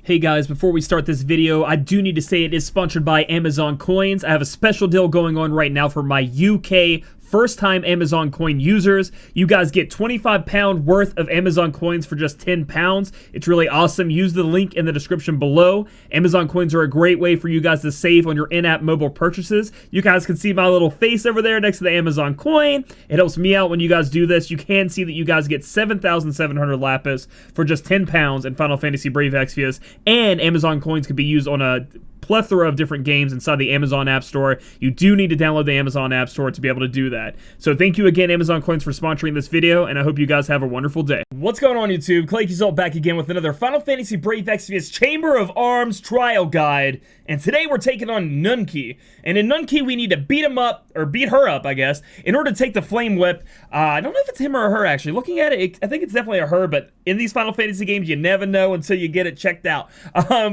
Hey guys, before we start this video, I do need to say it is sponsored by Amazon Coins. I have a special deal going on right now for my UK first-time Amazon Coin users. You guys get £25 worth of Amazon Coins for just £10. It's really awesome. Use the link in the description below. Amazon Coins are a great way for you guys to save on your in-app mobile purchases. You guys can see my little face over there next to the Amazon Coin. It helps me out when you guys do this. You can see that you guys get 7,700 Lapis for just £10 in Final Fantasy Brave Exvius, and Amazon Coins can be used on a plethora of different games inside the Amazon App Store. You do need to download the Amazon App Store to be able to do that. So thank you again, Amazon Coins, for sponsoring this video, and I hope you guys have a wonderful day. What's going on, YouTube? Claykeysalt back again with another Final Fantasy Brave Exvius Chamber of Arms trial guide, and today we're taking on Nunkey. And in Nunkey, we need to beat him up, or beat her up, I guess, in order to take the Flame Whip. I don't know if it's him or her, actually. Looking at it, I think it's definitely a her, but in these Final Fantasy games, you never know until you get it checked out.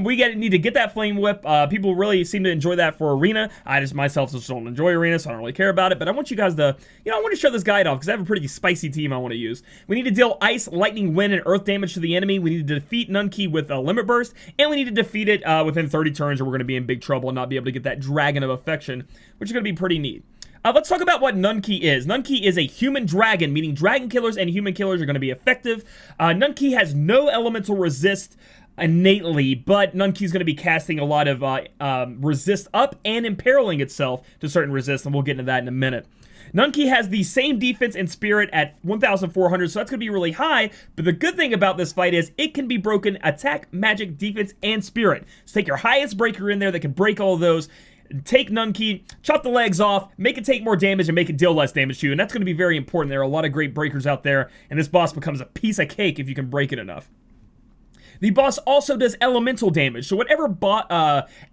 We need to get that Flame Whip. People really seem to enjoy that for Arena. I myself just don't enjoy Arena, so I don't really care about it, but I want you guys to, I want to show this guide off, because I have a pretty spicy team I want to use. We need to deal Ice, Lightning, Wind, and Earth damage to the enemy. We need to defeat Nunkey with a Limit Burst, and we need to defeat it within 30 turns, or we're going to be in big trouble and not be able to get that Dragon of Affection, which is going to be pretty neat. Let's talk about what Nunkey is. Nunkey is a human dragon, meaning dragon killers and human killers are going to be effective. Nunkey has no elemental resist innately, but Nunkey's going to be casting a lot of resist up and imperiling itself to certain resist, and we'll get into that in a minute. Nunkey has the same defense and spirit at 1,400, so that's going to be really high, but the good thing about this fight is it can be broken attack, magic, defense, and spirit. So take your highest breaker in there that can break all of those, take Nunkey, chop the legs off, make it take more damage, and make it deal less damage to you, and that's going to be very important. There are a lot of great breakers out there, and this boss becomes a piece of cake if you can break it enough. The boss also does elemental damage, so whatever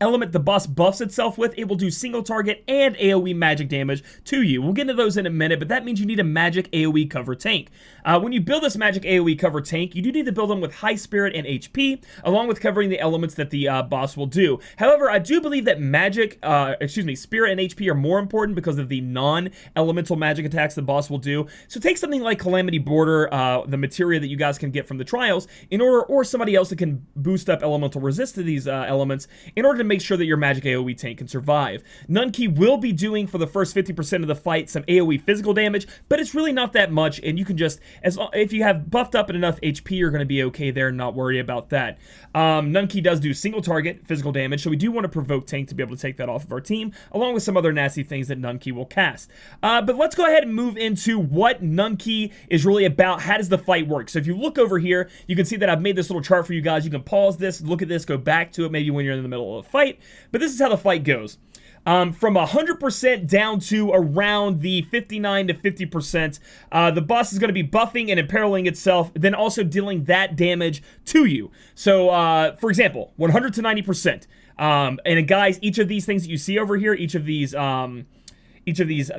element the boss buffs itself with, it will do single target and AoE magic damage to you. We'll get into those in a minute, but that means you need a magic AoE cover tank. When you build this magic AoE cover tank, you do need to build them with high spirit and HP, along with covering the elements that the boss will do. However, I do believe that spirit and HP are more important because of the non-elemental magic attacks the boss will do. So take something like Calamity Border, the materia that you guys can get from the trials, or somebody else that can boost up elemental resist to these elements in order to make sure that your magic AoE tank can survive. Nunkey will be doing, for the first 50% of the fight, some AoE physical damage, but it's really not that much, and you can just, if you have buffed up enough HP, you're going to be okay there and not worry about that. Nunkey does do single target physical damage, so we do want to provoke tank to be able to take that off of our team, along with some other nasty things that Nunkey will cast. But let's go ahead and move into what Nunkey is really about. How does the fight work? So if you look over here, you can see that I've made this little chart for you guys. You can pause this, look at this, go back to it maybe when you're in the middle of a fight, but this is how the fight goes. From 100% down to around the 59 to 50%, the boss is going to be buffing and imperiling itself, then also dealing that damage to you. So, for example, 100 to 90%. And guys, each of these things that you see over here, each of these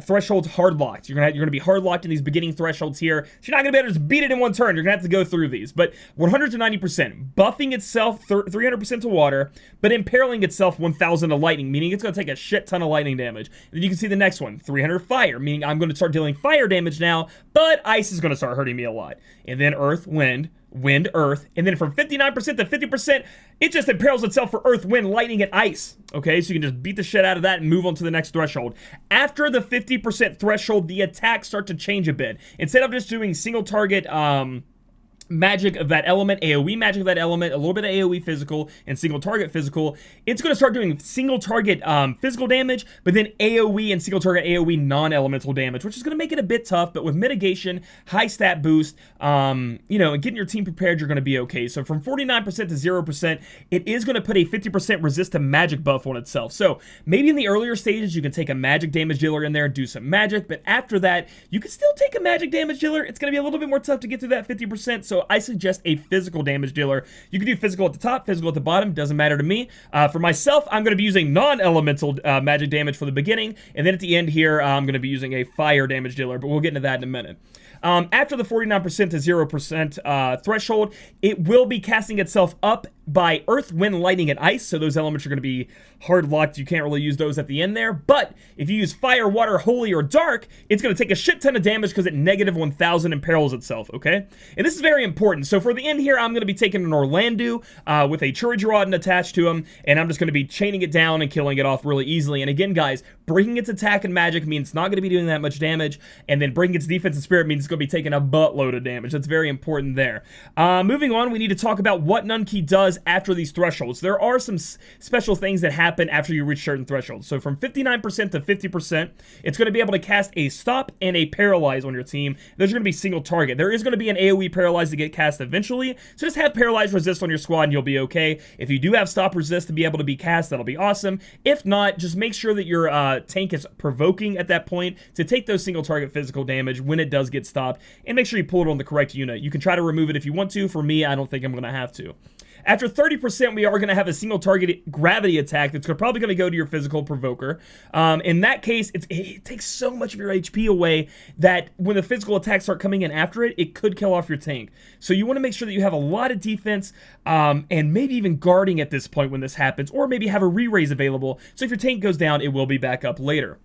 thresholds hard locked. You're gonna be hard locked in these beginning thresholds here. So you're not gonna be able to just beat it in one turn. You're gonna have to go through these. But 100 to 90%, buffing itself 300% to water, but imperiling itself 1,000 to lightning, meaning it's gonna take a shit ton of lightning damage. And then you can see the next one, 300 fire, meaning I'm gonna start dealing fire damage now, but ice is gonna start hurting me a lot. And then earth, wind, earth, and then from 59% to 50%, it just imperils itself for earth, wind, lightning, and ice. Okay, so you can just beat the shit out of that and move on to the next threshold. After the 50% threshold, the attacks start to change a bit. Instead of just doing single target magic of that element, AoE magic of that element, a little bit of AoE physical, and single target physical, it's going to start doing single target physical damage, but then AoE and single target AoE non-elemental damage, which is going to make it a bit tough, but with mitigation, high stat boost, and getting your team prepared, you're going to be okay. So from 49% to 0%, it is going to put a 50% resist to magic buff on itself. So maybe in the earlier stages, you can take a magic damage dealer in there and do some magic, but after that, you can still take a magic damage dealer. It's going to be a little bit more tough to get through that 50%, so I suggest a physical damage dealer. You can do physical at the top, physical at the bottom, doesn't matter to me. For myself, I'm going to be using non-elemental magic damage for the beginning, and then at the end here, I'm going to be using a fire damage dealer, but we'll get into that in a minute. After the 49% to 0% threshold, it will be casting itself up by Earth, Wind, Lightning, and Ice. So those elements are going to be hard locked. You can't really use those at the end there. But if you use Fire, Water, Holy, or Dark, it's going to take a shit ton of damage because it negative 1,000 imperils itself, okay? And this is very important. So for the end here, I'm going to be taking an Orlandeau with a Choujardin attached to him, and I'm just going to be chaining it down and killing it off really easily. And again, guys, breaking its attack and magic means it's not going to be doing that much damage, and then breaking its defense and spirit means it's going to be taking a buttload of damage. That's very important there. Moving on, we need to talk about what Nunkey does after these thresholds. There are some special things that happen after you reach certain thresholds. So from 59% to 50%, it's going to be able to cast a stop and a paralyze on your team. There's going to be single target. There is going to be an AoE paralyze to get cast eventually, so just have paralyze resist on your squad and you'll be okay. If you do have stop resist to be able to be cast, that'll be awesome. If not, just make sure that your tank is provoking at that point to take those single target physical damage when it does get stopped, and make sure you pull it on the correct unit. You can try to remove it if you want to. For me, I don't think I'm going to have to. After 30%, we are going to have a single target gravity attack that's probably going to go to your physical provoker. In that case, it takes so much of your HP away that when the physical attacks start coming in after it, it could kill off your tank. So you want to make sure that you have a lot of defense and maybe even guarding at this point when this happens, or maybe have a re-raise available. So if your tank goes down, it will be back up later.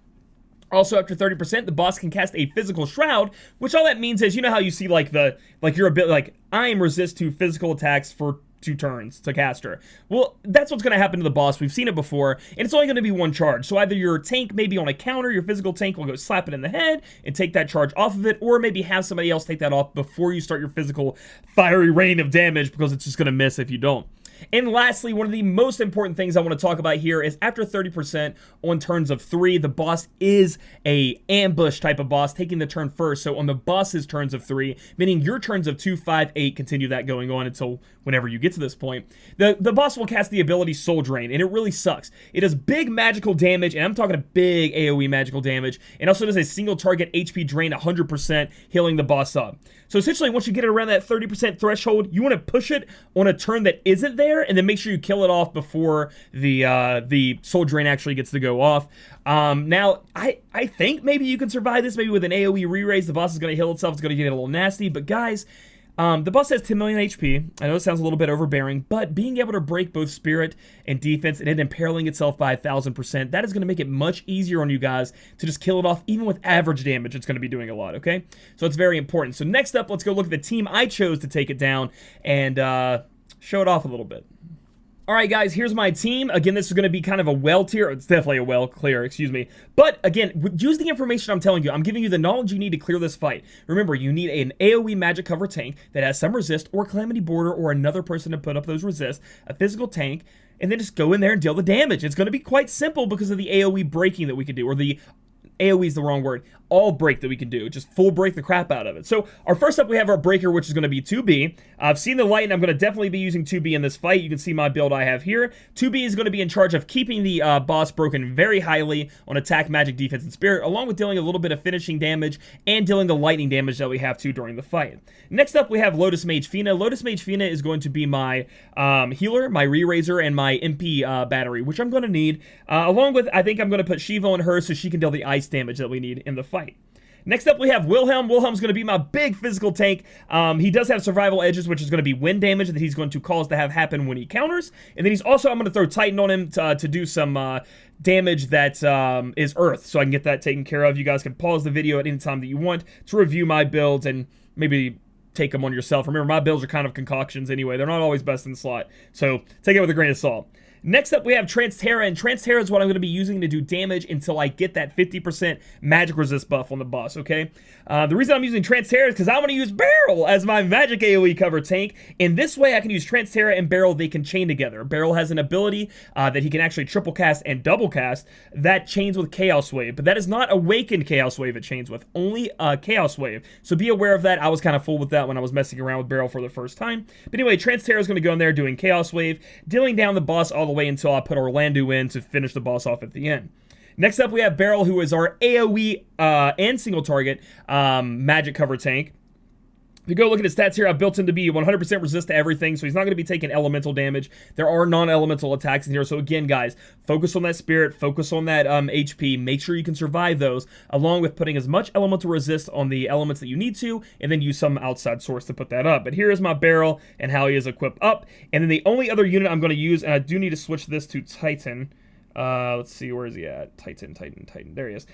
Also, after 30%, the boss can cast a physical shroud, which all that means is, you know how you see your ability, like I am resist to physical attacks for 2 turns to caster. Well, that's what's going to happen to the boss. We've seen it before, and it's only going to be 1 charge. So either your tank may be on a counter, your physical tank will go slap it in the head and take that charge off of it, or maybe have somebody else take that off before you start your physical fiery rain of damage, because it's just going to miss if you don't. And lastly, one of the most important things I want to talk about here is after 30% on turns of 3, the boss is a ambush type of boss, taking the turn first. So on the boss's turns of 3, meaning your turns of 2, 5, 8, continue that going on until whenever you get to this point, the boss will cast the ability Soul Drain, and it really sucks. It does big magical damage, and I'm talking a big AoE magical damage, and also does a single target HP drain 100%, healing the boss up. So essentially, once you get it around that 30% threshold, you want to push it on a turn that isn't there, and then make sure you kill it off before the Soul Drain actually gets to go off. Now, I think maybe you can survive this, maybe with an AoE re-raise. The boss is going to heal itself, it's going to get a little nasty, but guys, the boss has 10 million HP. I know it sounds a little bit overbearing, but being able to break both spirit and defense and then imperiling itself by 1,000%, that is going to make it much easier on you guys to just kill it off, even with average damage. It's going to be doing a lot, okay? So it's very important. So next up, let's go look at the team I chose to take it down and show it off a little bit. Alright guys, here's my team. Again, this is going to be kind of a well tier. It's definitely a well clear, excuse me. But again, use the information I'm telling you. I'm giving you the knowledge you need to clear this fight. Remember, you need an AoE magic cover tank that has some resist, or Calamity Border, or another person to put up those resist, a physical tank, and then just go in there and deal the damage. It's going to be quite simple because of the AoE breaking that we can do, or the AoE is the wrong word. All break that we can do. Just full break the crap out of it. So our first up, we have our breaker, which is going to be 2B. I've seen the light, and I'm going to definitely be using 2B in this fight. You can see my build I have here. 2B is going to be in charge of keeping the boss broken very highly on attack, magic, defense, and spirit, along with dealing a little bit of finishing damage and dealing the lightning damage that we have to during the fight. Next up, we have Lotus Mage Fina. Lotus Mage Fina is going to be my healer, my re-raiser, and my MP battery, which I'm going to need. Along with, I think I'm going to put Shiva on her so she can deal the ice damage that we need in the fight. Next up, we have Wilhelm. Wilhelm's going to be my big physical tank. He does have survival edges, which is going to be wind damage that he's going to cause to have happen when he counters. And then he's also, I'm going to throw Titan on him to do some damage that is earth, so I can get that taken care of. You guys can pause the video at any time that you want to review my builds and maybe take them on yourself. Remember, my builds are kind of concoctions anyway. They're not always best in the slot, so take it with a grain of salt. Next up, we have Transterra, and Transterra is what I'm going to be using to do damage until I get that 50% magic resist buff on the boss, okay? The reason I'm using Transterra is because I want to use Beryl as my magic AoE cover tank. In this way, I can use Transterra and Beryl. They can chain together. Beryl has an ability that he can actually triple cast and double cast that chains with Chaos Wave, but that is not Awakened Chaos Wave it chains with, only Chaos Wave. So be aware of that. I was kind of fooled with that when I was messing around with Beryl for the first time. But anyway, Transterra is going to go in there doing Chaos Wave, dealing down the boss all the way until I put Orlandeau in to finish the boss off at the end. Next up, we have Beryl, who is our AoE and single target magic cover tank. If you go look at his stats here, I've built him to be 100% resist to everything, so he's not going to be taking elemental damage. There are non-elemental attacks in here, so again, guys, focus on that spirit, focus on that HP, make sure you can survive those, along with putting as much elemental resist on the elements that you need to, and then use some outside source to put that up. But here is my barrel and how he is equipped up, and then the only other unit I'm going to use, and I do need to switch this to Titan. Let's see, where is he at? Titan. There he is.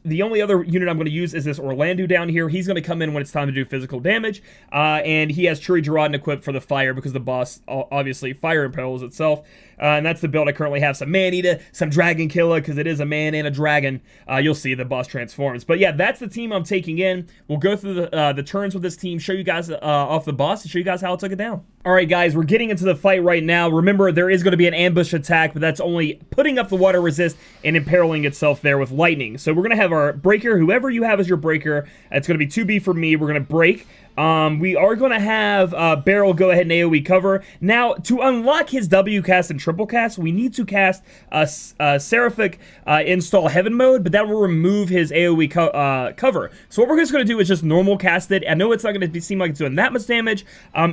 The only other unit I'm going to use is this Orlando down here. He's going to come in when it's time to do physical damage, and he has Churi Jarradin equipped for the fire because the boss, obviously, fire impels itself, and that's the build I currently have. Some Man-Eater, some Dragon Killer, because it is a man and a dragon. You'll see the boss transforms. But yeah, that's the team I'm taking in. We'll go through the turns with this team, show you guys off the boss, and show you guys how I took it down. Alright guys, we're getting into the fight right now. Remember, there is going to be an ambush attack, but that's only putting up the water resist and imperiling itself there with lightning. So we're going to have our breaker, whoever you have as your breaker. It's going to be 2B for me. We're going to break. We are going to have Beryl go ahead and AoE cover. Now, to unlock his W cast and triple cast, we need to cast Seraphic install Heaven mode, but that will remove his AoE cover. So what we're just going to do is just normal cast it. I know it's not going to seem like it's doing that much damage.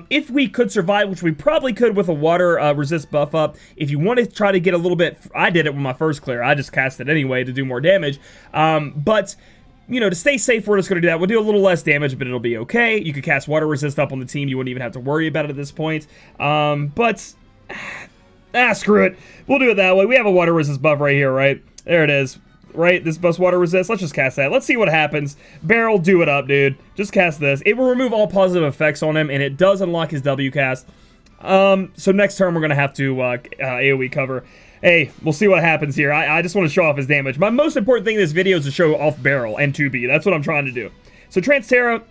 If we could survive, which we probably could with a water resist buff up, if you want to try to get a little bit, I did it with my first clear. I just cast it anyway to do more damage. But you know, to stay safe, we're just going to do that. We'll do a little less damage, but it'll be okay. You could cast water resist up on the team. You wouldn't even have to worry about it at this point. Screw it. We'll do it that way. We have a water resist buff right here, right? There it is. Right? This buffs water resist. Let's just cast that. Let's see what happens. Beryl, do it up, dude. Just cast this. It will remove all positive effects on him, and it does unlock his W cast. So next turn, we're going to have to AoE cover. Hey, we'll see what happens here. I just want to show off his damage. My most important thing in this video is to show off Beryl and 2B. That's what I'm trying to do. So Transtera,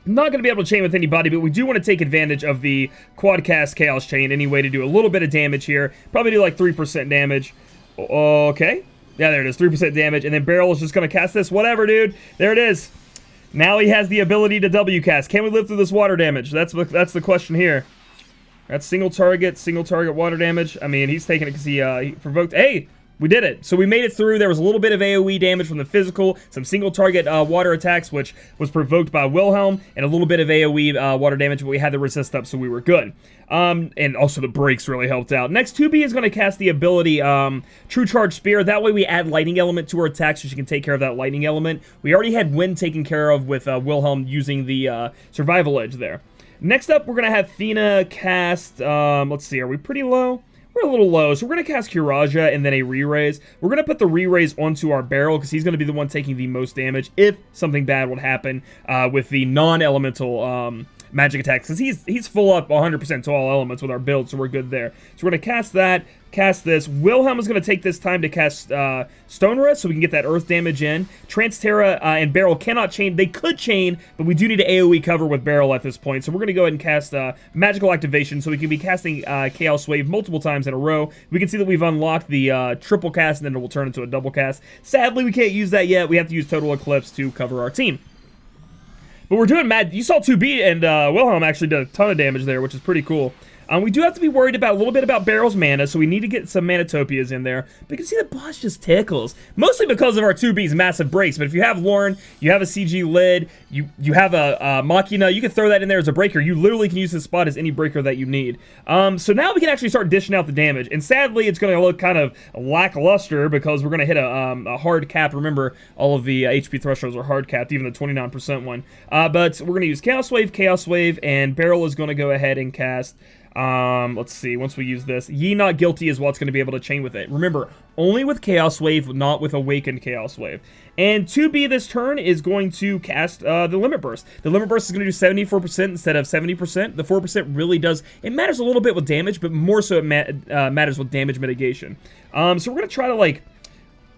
not going to be able to chain with anybody, but we do want to take advantage of the Quadcast Chaos Chain anyway to do a little bit of damage here. Probably do like 3% damage. Okay. Yeah, there it is. 3% damage. And then Beryl is just going to cast this. Whatever, dude. There it is. Now he has the ability to W cast. Can we live through this water damage? That's the question here. That's single target water damage. I mean, he's taking it because he provoked. Hey, we did it. So we made it through. There was a little bit of AoE damage from the physical, some single target water attacks, which was provoked by Wilhelm, and a little bit of AoE water damage, but we had the resist up, so we were good. And also the breaks really helped out. Next, 2B is going to cast the ability True Charge Spear. That way we add lightning element to her attack so she can take care of that lightning element. We already had wind taken care of with Wilhelm using the survival edge there. Next up, we're going to have Fina cast, let's see, are we pretty low? We're a little low, so we're going to cast Kiraja and then a re-raise. We're going to put the re-raise onto our Beryl because he's going to be the one taking the most damage if something bad would happen with the non-elemental magic attacks. Because he's full up 100% to all elements with our build, so we're good there. So we're going to cast that, cast this. Wilhelm is going to take this time to cast Stone Rest so we can get that earth damage in. Transtera and Beryl cannot chain. They could chain, but we do need to AoE cover with Beryl at this point. So we're going to go ahead and cast Magical Activation so we can be casting Chaos Wave multiple times in a row. We can see that we've unlocked the triple cast and then it will turn into a double cast. Sadly, we can't use that yet. We have to use Total Eclipse to cover our team. But we're doing mad. You saw 2B and Wilhelm actually did a ton of damage there, which is pretty cool. We do have to be worried about a little bit about Beryl's mana, so we need to get some Manatopias in there. But you can see the boss just tickles. Mostly because of our 2B's massive breaks. But if you have Lauren, you have a CG Lid, you have a Machina, you can throw that in there as a breaker. You literally can use this spot as any breaker that you need. So now we can actually start dishing out the damage. And sadly, it's going to look kind of lackluster because we're going to hit a hard cap. Remember, all of the HP thresholds are hard capped, even the 29% one. But we're going to use Chaos Wave, and Beryl is going to go ahead and cast... let's see, once we use this, Ye Not Guilty is what's going to be able to chain with it. Remember, only with Chaos Wave, not with Awakened Chaos Wave. And 2B this turn is going to cast the Limit Burst. The Limit Burst is going to do 74% instead of 70%. The 4% really does, it matters a little bit with damage, but more so it matters with damage mitigation. So we're going to try to, like,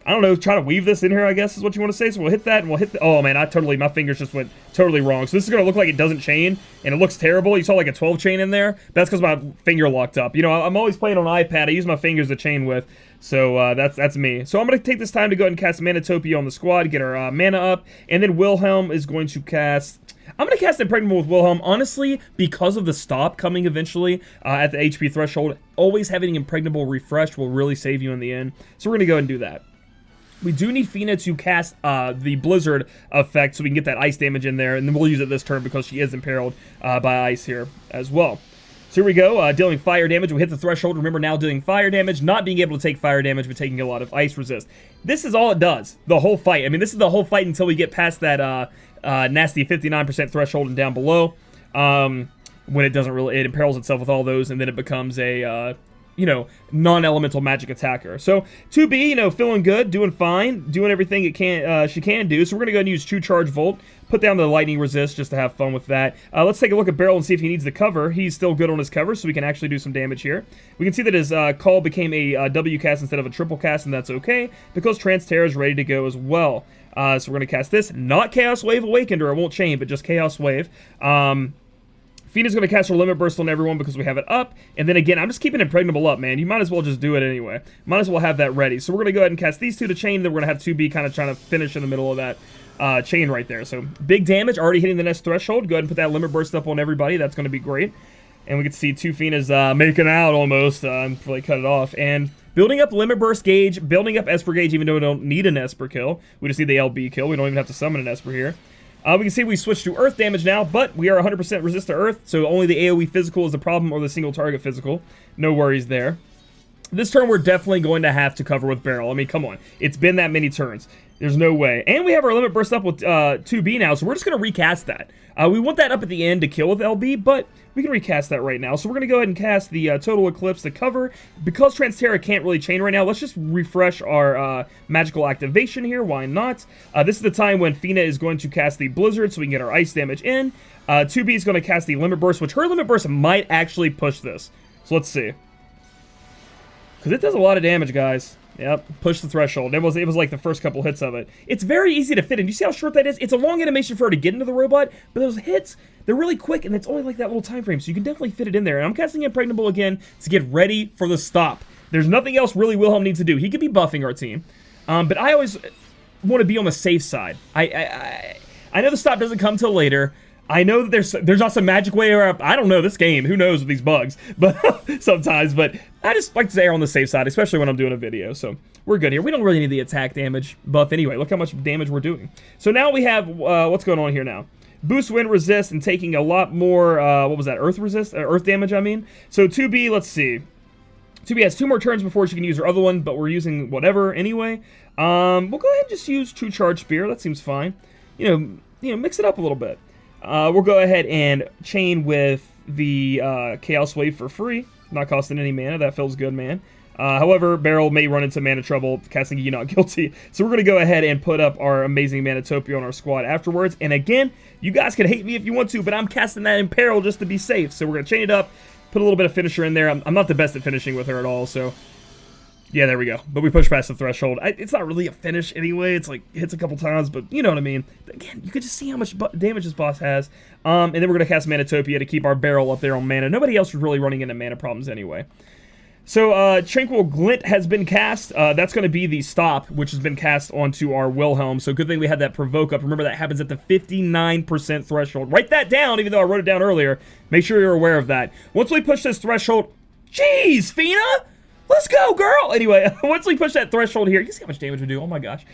I don't know, try to weave this in here, I guess, is what you want to say. So we'll hit that, and we'll hit the... Oh, man, my fingers just went totally wrong. So this is going to look like it doesn't chain, and it looks terrible. You saw, like, a 12 chain in there. That's because my finger locked up. You know, I'm always playing on an iPad. I use my fingers to chain with. So that's me. So I'm going to take this time to go ahead and cast Manatopia on the squad, get our mana up, and then Wilhelm is going to cast... I'm going to cast Impregnable with Wilhelm, honestly, because of the stop coming eventually at the HP threshold. Always having Impregnable refreshed will really save you in the end. So we're going to go ahead and do that. We do need Fina to cast the Blizzard effect so we can get that ice damage in there, and then we'll use it this turn because she is imperiled by ice here as well. So here we go, dealing fire damage. We hit the threshold. Remember, now dealing fire damage, not being able to take fire damage, but taking a lot of ice resist. This is all it does, the whole fight. I mean, this is the whole fight until we get past that nasty 59% threshold and down below. When it doesn't really, it imperils itself with all those, and then it becomes a, you know, non-elemental magic attacker. So 2B, you know, feeling good, doing fine, doing everything it can, she can do. So we're gonna go and use True Charge Volt, put down the lightning resist just to have fun with that. Let's take a look at Beryl and see if he needs the cover. He's still good on his cover, so we can actually do some damage here. We can see that his call became a W cast instead of a triple cast, and that's okay because Trance Terror is ready to go as well. So we're gonna cast this, not Chaos Wave Awakened, or it won't chain, but just Chaos Wave. Fina's going to cast her Limit Burst on everyone because we have it up. And then again, I'm just keeping Impregnable up, man. You might as well just do it anyway. Might as well have that ready. So we're going to go ahead and cast these two to chain. Then we're going to have 2B kind of trying to finish in the middle of that chain right there. So big damage, already hitting the next threshold. Go ahead and put that Limit Burst up on everybody. That's going to be great. And we can see two Finas making out almost before they cut it off. And building up Limit Burst gauge, building up Esper gauge, even though we don't need an Esper kill. We just need the LB kill. We don't even have to summon an Esper here. We can see we switched to Earth damage now, but we are 100% resist to Earth, so only the AoE physical is the problem, or the single target physical. No worries there. This turn, we're definitely going to have to cover with Beryl. I mean, come on. It's been that many turns. There's no way. And we have our Limit Burst up with 2B now, so we're just going to recast that. We want that up at the end to kill with LB, but we can recast that right now. So we're going to go ahead and cast the Total Eclipse to cover. Because Trance Terror can't really chain right now, let's just refresh our magical activation here. Why not? This is the time when Fina is going to cast the Blizzard so we can get our ice damage in. 2B is going to cast the Limit Burst, which her Limit Burst might actually push this. So let's see. Because it does a lot of damage, guys. Yep, push the threshold. It was like the first couple hits of it. It's very easy to fit in. You see how short that is? It's a long animation for her to get into the robot, but those hits, they're really quick, and it's only like that little time frame, so you can definitely fit it in there. And I'm casting Impregnable again to get ready for the stop. There's nothing else really Wilhelm needs to do. He could be buffing our team, but I always want to be on the safe side. I know the stop doesn't come till later. I know that there's not some magic way, or I don't know this game. Who knows with these bugs? But sometimes, but I just like to err on the safe side, especially when I'm doing a video. So we're good here. We don't really need the attack damage buff anyway. Look how much damage we're doing. So now we have what's going on here now. Boost wind resist and taking a lot more. What was that? Earth resist, earth damage. I mean. So 2B. Let's see. 2B has 2 more turns before she can use her other one, but we're using whatever anyway. We'll go ahead and just use True Charge Spear. That seems fine. You know, mix it up a little bit. We'll go ahead and chain with the Chaos Wave for free. Not costing any mana. That feels good, man. However, Beryl may run into mana trouble casting Ye Not Guilty. So we're going to go ahead and put up our amazing Manatopia on our squad afterwards. And again, you guys can hate me if you want to, but I'm casting that in peril just to be safe. So we're going to chain it up, put a little bit of finisher in there. I'm not the best at finishing with her at all, so... Yeah, there we go. But we push past the threshold. It's not really a finish anyway. It's like, hits a couple times, but you know what I mean. Again, you can just see how much damage this boss has. And then we're going to cast Manatopia to keep our Beryl up there on mana. Nobody else is really running into mana problems anyway. So, Tranquil Glint has been cast. That's going to be the stop, which has been cast onto our Wilhelm. So, good thing we had that provoke up. Remember, that happens at the 59% threshold. Write that down, even though I wrote it down earlier. Make sure you're aware of that. Once we push this threshold... Jeez, Fina! Let's go, girl! Anyway, once we push that threshold here, you see how much damage we do? Oh my gosh.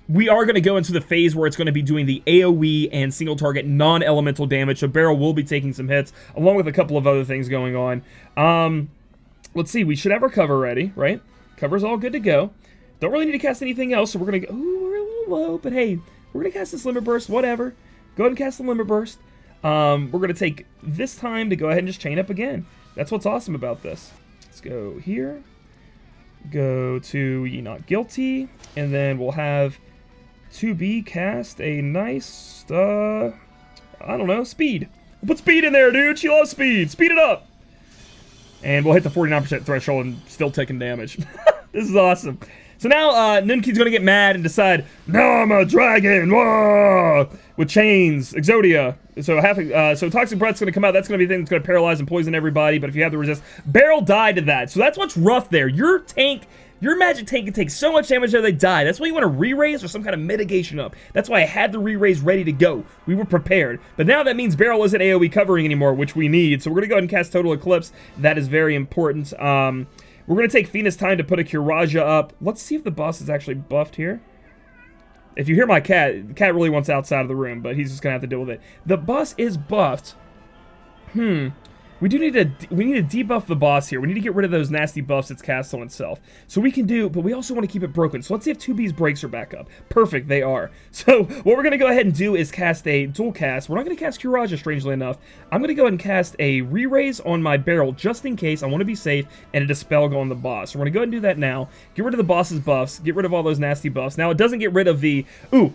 We are going to go into the phase where it's going to be doing the AoE and single target non-elemental damage, so Beryl will be taking some hits, along with a couple of other things going on. Let's see, we should have our cover ready, right? Cover's all good to go. Don't really need to cast anything else, so we're going to go... Ooh, we're a little low, but hey, we're going to cast this Limit Burst, whatever. Go ahead and cast the Limit Burst. We're going to take this time to go ahead and just chain up again. That's what's awesome about this. Let's go here, go to Ye Not Guilty, and then we'll have 2B cast a nice, I don't know, speed. We'll put speed in there, dude. She loves speed. Speed it up. And we'll hit the 49% threshold and still taking damage. This is awesome. So now, Ninki's gonna get mad and decide, now I'm a dragon, whoa! With chains, Exodia. So Toxic Breath's gonna come out, that's gonna be the thing that's gonna paralyze and poison everybody, but if you have the resist, Beryl died to that. So that's what's rough there. Your magic tank can take so much damage that they die. That's why you want to re-raise or some kind of mitigation up. That's why I had the re-raise ready to go. We were prepared. But now that means Beryl isn't AoE covering anymore, which we need. So we're gonna go ahead and cast Total Eclipse. That is very important. We're going to take Fena's time to put a Kiraja up. Let's see if the boss is actually buffed here. If you hear my cat, the cat really wants outside of the room, but he's just going to have to deal with it. The boss is buffed. We need to debuff the boss here. We need to get rid of those nasty buffs it's cast on itself. So we can do, but we also want to keep it broken. So let's see if 2B's breaks are back up. Perfect, they are. So what we're going to go ahead and do is cast a dual cast. We're not going to cast Kiraja, strangely enough. I'm going to go ahead and cast a re-raise on my barrel just in case. I want to be safe, and a Dispel go on the boss. So we're going to go ahead and do that now. Get rid of the boss's buffs. Get rid of all those nasty buffs. Now it doesn't get rid of the,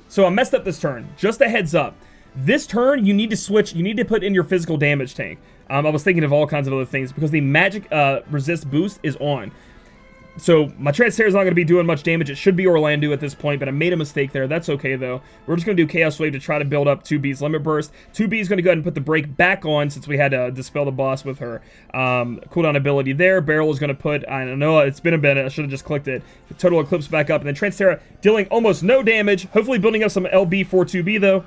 so I messed up this turn. Just a heads up. This turn, you need to switch, you need to put in your physical damage tank. I was thinking of all kinds of other things because the magic resist boost is on. So my Transterra is not going to be doing much damage. It should be Orlando at this point, but I made a mistake there. That's okay, though. We're just going to do Chaos Wave to try to build up 2B's Limit Burst. 2B is going to go ahead and put the break back on since we had to dispel the boss with her cooldown ability there. Barrel is going to put, I don't know, it's been a minute. I should have just clicked it. Total Eclipse back up, and then Transterra dealing almost no damage. Hopefully building up some LB for 2B, though.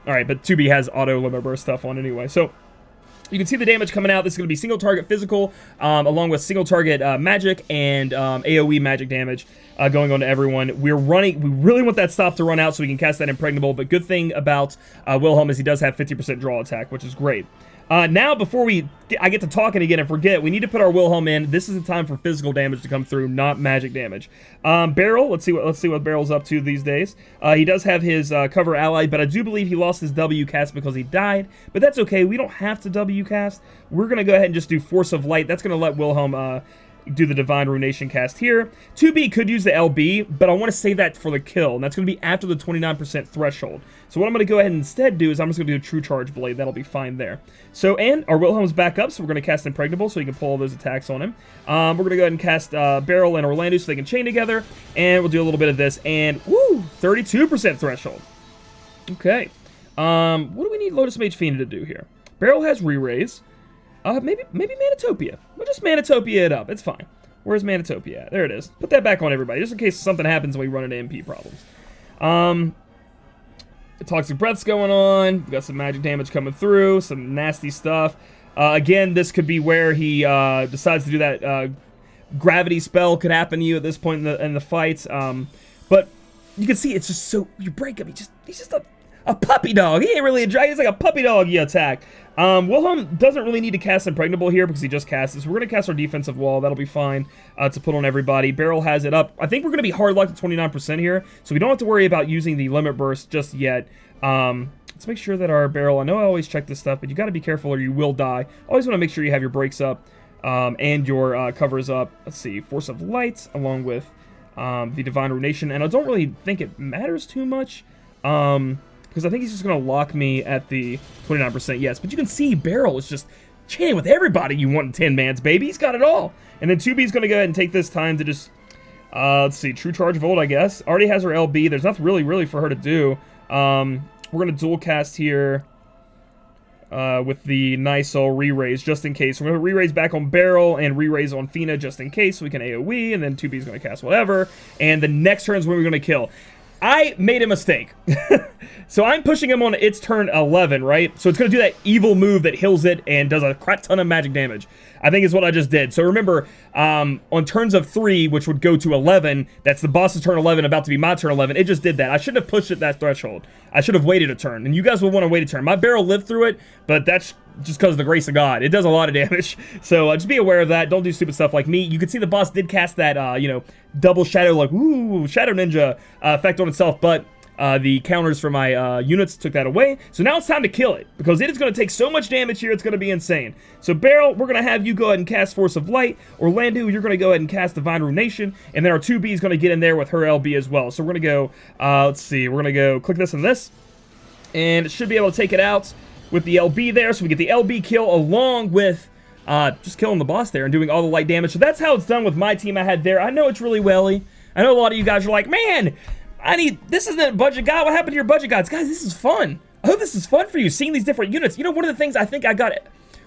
All right, but 2B has auto Limit Burst stuff on anyway, so you can see the damage coming out. This is going to be single target physical, along with single target magic and AoE magic damage going on to everyone. We really want that stop to run out so we can cast that Impregnable, but good thing about Wilhelm is he does have 50% draw attack, which is great. Now, before I get to talking again and forget, we need to put our Wilhelm in. This is the time for physical damage to come through, not magic damage. Barrel, let's see what Barrel's up to these days. He does have his cover ally, but I do believe he lost his W cast because he died. But that's okay. We don't have to W cast. We're gonna go ahead and just do Force of Light. That's gonna let Wilhelm do the Divine Ruination cast here. 2B could use the LB, but I want to save that for the kill, and that's going to be after the 29% threshold. So what I'm going to go ahead and instead do is I'm just going to do a True Charge Blade. That'll be fine there. So, and our Wilhelm's back up, so we're going to cast Impregnable so he can pull all those attacks on him. We're going to go ahead and cast Barrel and Orlando so they can chain together, and we'll do a little bit of this, and woo, 32% threshold. Okay. What do we need Lotus Mage Fiend to do here? Barrel has Re-Raise. Maybe Manatopia. We'll just Manatopia it up. It's fine. Where's Manatopia at? There it is. Put that back on everybody, just in case something happens when we run into MP problems. The Toxic Breath's going on. We've got some magic damage coming through. Some nasty stuff. Again, this could be where he decides to do that gravity spell. Could happen to you at this point in the fights. But you can see it's just so... You break him. He's just a puppy dog. He ain't really a dragon. He's like a puppy dog you attack. Wilhelm doesn't really need to cast Impregnable here because he just cast it. So we're going to cast our defensive wall. That'll be fine to put on everybody. Barrel has it up. I think we're going to be hard locked at 29% here. So we don't have to worry about using the Limit Burst just yet. Let's make sure that our Barrel... I know I always check this stuff, but you got to be careful or you will die. Always want to make sure you have your breaks up and your covers up. Let's see. Force of Light along with the Divine Ruination. And I don't really think it matters too much. Because I think he's just going to lock me at the 29%, yes. But you can see Barrel is just chaining with everybody you want in 10 mans, baby. He's got it all. And then 2B's going to go ahead and take this time to just, let's see, True Charge Volt, I guess. Already has her LB. There's nothing really for her to do. We're going to dual cast here with the Nisol re-raise just in case. We're going to re-raise back on Barrel and re-raise on Fina just in case so we can AoE. And then 2B's going to cast whatever. And the next turn is when we're going to kill. I made a mistake. So I'm pushing him on its turn 11, right? So it's going to do that evil move that heals it and does a crap ton of magic damage. I think is what I just did. So remember, on turns of 3, which would go to 11, that's the boss's turn 11, about to be my turn 11. It just did that. I shouldn't have pushed it that threshold. I should have waited a turn. And you guys will want to wait a turn. My Barrel lived through it, but that's just because of the grace of God. It does a lot of damage. So just be aware of that. Don't do stupid stuff like me. You can see the boss did cast that, you know, double shadow, like, ooh, Shadow Ninja effect on itself, but the counters for my units took that away. So now it's time to kill it, because it is going to take so much damage here, it's going to be insane. So Barrel, we're going to have you go ahead and cast Force of Light. Orlando, you're going to go ahead and cast Divine Ruination, and then our 2B is going to get in there with her LB as well. So we're going to go, let's see, we're going to go click this and this, and it should be able to take it out with the LB there, so we get the LB kill along with just killing the boss there and doing all the light damage. So that's how it's done with my team I had there. I know it's really welly. I know a lot of you guys are like, man, this isn't a budget guide. What happened to your budget guides? Guys, this is fun. I hope this is fun for you, seeing these different units. You know, one of the things I think I got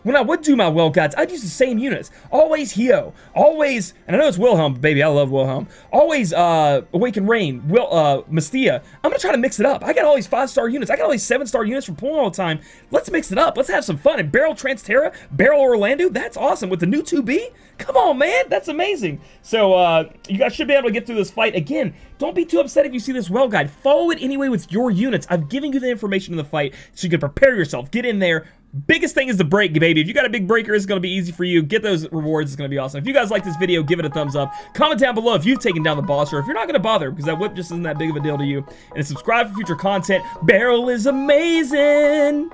when I would do my well guides, I'd use the same units. Always Hio. Always, and I know it's Wilhelm, baby, I love Wilhelm. Always Awaken Rain, Mystia. I'm gonna try to mix it up. I got all these 5-star units. I got all these 7-star units from pulling all the time. Let's mix it up. Let's have some fun. And Barrel Transterra, Barrel Orlando, that's awesome. With the new 2B, come on, man, that's amazing. So you guys should be able to get through this fight. Again, don't be too upset if you see this well guide. Follow it anyway with your units. I've given you the information in the fight so you can prepare yourself. Get in there. Biggest thing is the break, baby. If you got a big breaker, it's going to be easy for you. Get those rewards. It's going to be awesome. If you guys like this video, give it a thumbs up. Comment down below if you've taken down the boss or if you're not going to bother because that whip just isn't that big of a deal to you. And subscribe for future content. Barrel is amazing.